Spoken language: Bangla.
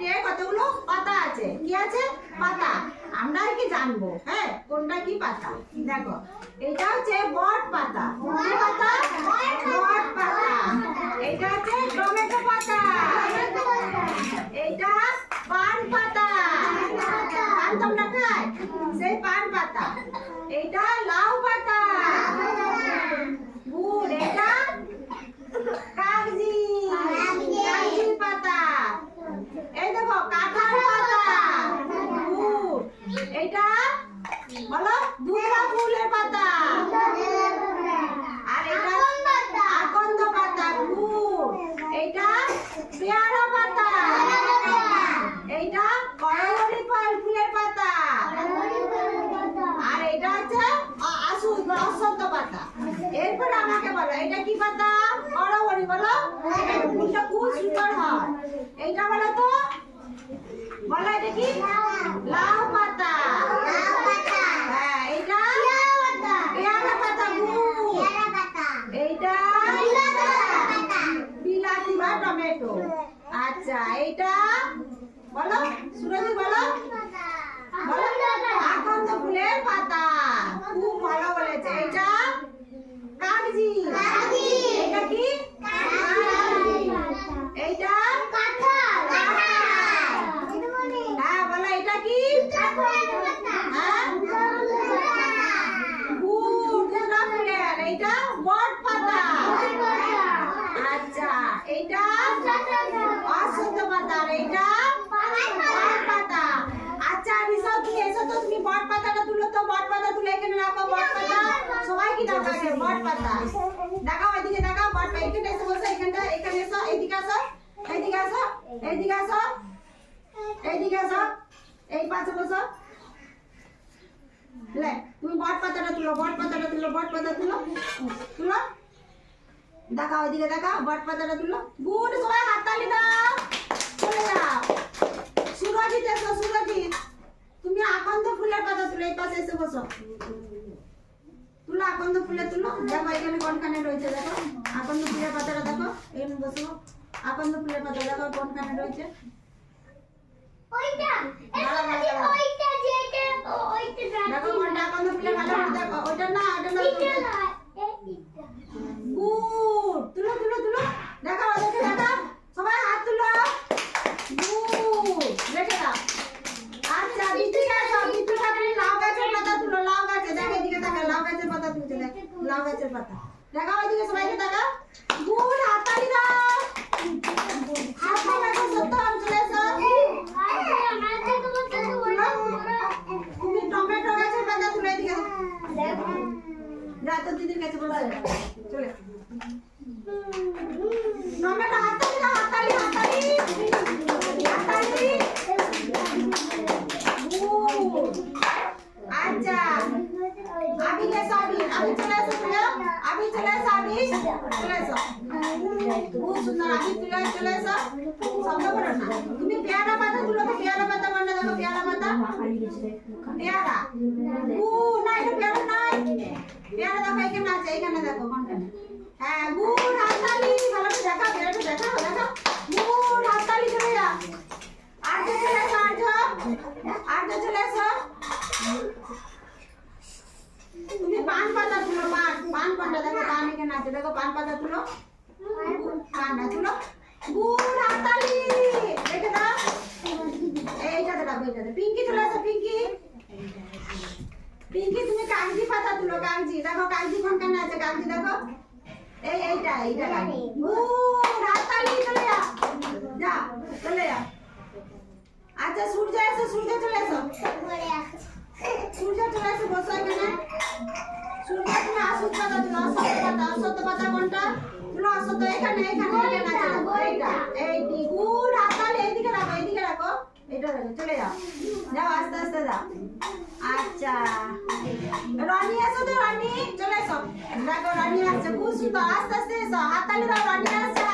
গাছটিতে কতগুলো পাতা আছে? কি আছে? পাতা। আমরা কি জানবো হ্যাঁ কোনটা কি পাতা? দেখো এটা হচ্ছে বট পাতা। কি পাতা? বট পাতা। এটা হচ্ছে টমেটো পাতা। এটা পান পাতা। পান তোমরা খায়? সেই পান পাতা। এটা লাউ পাতা। গুড়। এটা কাগজি। কাগজি পাতা। এই দেখো কাঁঠাল পাতা। গুড়। এটা বলো দুর্গা ফুলের পাতা। আর এটা আকন্দ পাতা। গুড়। এটা পেয়ারা পাতা। এইটা করবী ফুলের পাতা। আর এটা হচ্ছে অশ্বত্থ পাতা। এরপর আমাকে বলো এটা কি পাতা? করবী। বলো ফুলটা খুব সুন্দর হয়। এইটা বলো তো, বলো এটা কি? লাউ পাতা। হ্যাঁ এটা পেয়ারা পাতা। এইটা বিলাতি বা টমেটো। আচ্ছা এইটা বলো সুরজি বলো আকন্দ ফুলের পাতা। খুব ভালো বলেছে। এটা কাগজি। এটা কি? এইটা হ্যাঁ বলো এটা কি? হ্যাঁ দুর্গা ফুলের। এইটা বট পাতা। আচ্ছা এইটা অশ্বত্থ পাতা। এইটা বট পাতা। আচ্ছা রিসব তুমি এসো তো, তুমি বট পাতাটা তুলো তো। বট পাতা তুলে এখানে রাখো। বট পাতা সবাই কি দাও আগে? বট পাতা দেখাও। এদিকে দেখাও। বট পাতা এখানে এসে বসো। এখানে এসো। এইদিকে আসো। এইদিকে আসো। এইদিকে আসো। এইদিকে আসো। এই পাশে বসো। লে তুমি বট পাতাটা তুলো। বট পাতাটা তুলো। বট পাতা তুলো। তুলো দেখাও। এদিকে দেখাও। বট পাতাটা তুলো। গুড। সবাই হাততালি দাও। চলে যাও। সুরজিৎ এসো। সুরজিৎ তুমি আকন্দ ফুলের পাতা তুলো। এই পাশে এসে বসো। তুলো আকন্দ ফুলের তুলো। দেখো এখানে কোনখানে রয়েছে। দেখো আকন্দ ফুলের পাতাটা দেখো। এখানে বসো। আকন্দ ফুলের পাতা দেখো কোনখানে রয়েছে। দেখো কোনটা আকন্দ ফুলের পাতা। দেখো ওইটা না, ওটা না। গুড। তুলো তুলো তুলো। দেখো ওদেরকে দেখাও। সবাই হাত তুলো। গুড। রেখে দাও। আচ্ছা বিট্টুটা আসো। বিট্টুটা তুমি লাউ গাছের পাতা তুলো। লাউ গাছে দেখো। এদিকে দেখো। লাউ গাছের পাতা তুলছে। দেখো লাউ গাছের পাতা দেখাও। এদিকে সবাইকে দেখাও। গুড। হাততালি দাও। হাততালি দাও। সত্যম চলে এসো। তুমি টমেটো গাছের পাতা তুলে এদিকে যা তো দিদির কাছে বসে চলে। টমেটো হাততালি দাও। হাততালি হাততালি হাততালি। আচ্ছা আবি এসো। আবি চলে এসো। আবি চলে এসো। আবি চলে এসো। খুব সুন্দর। আবি চলে এসো। শব্দ করো না। তুমি পেয়ারা পাতা তুলো তো। পেয়ারা পাতা কোনটা? দেখো পেয়ারা পাতা। পেয়ারা। না এটা পেয়ারা নাই। পেয়ারা দেখো এখানে আছে। এখানে দেখো কোনটা। হ্যাঁ গুড। হাততালি। ভালো করে দেখাও। পেয়ারাটা দেখাও। দেখাও। গুড। হাততালি চলে যা। আর্য চলে এসো। আর্য চলে এসো। তুমি পান পাতা তুলো। পান কোনটা? দেখো পান এখানে আছে। দেখো পান পাতা তুলো। পান তুলো। গুড। হাততালি। রেখে দাও। এইটাতে রাখো। এইটাতে পিঙ্কি চলে এসো। পিঙ্কি পিঙ্কি তুমি কাগজি পাতা তুলো। কাগজি দেখো। কাগজি কোনখানে আছে? কাগজি দেখো। এইটা কাগজি। গুড। হাততালি। চলে যা। যা চলে যা। আচ্ছা সূর্য এসো। সূর্য চলে এসো। সূর্য চলে এসো। বসো এখানে। সূর্য তুমি অশ্বত্থ পাতা তুলো। অশ্বত্থ পাতা। অশ্বত্থ পাতা কোনটা? তুলো অশ্বত্থ। এখানে এখানে এখানে আছে। এইটা এইটি। গুড। হাততালি। এইদিকে রাখো। এইদিকে রাখো। এটা রাখো। চলে যাও। যাও আস্তে আস্তে যাও। আচ্ছা রনি এসো তো। রনি চলে এসো। দেখো রনি আসছে। খুব সুন্দর। আস্তে আস্তে এসো। হাততালি দাও। রনি আসছে।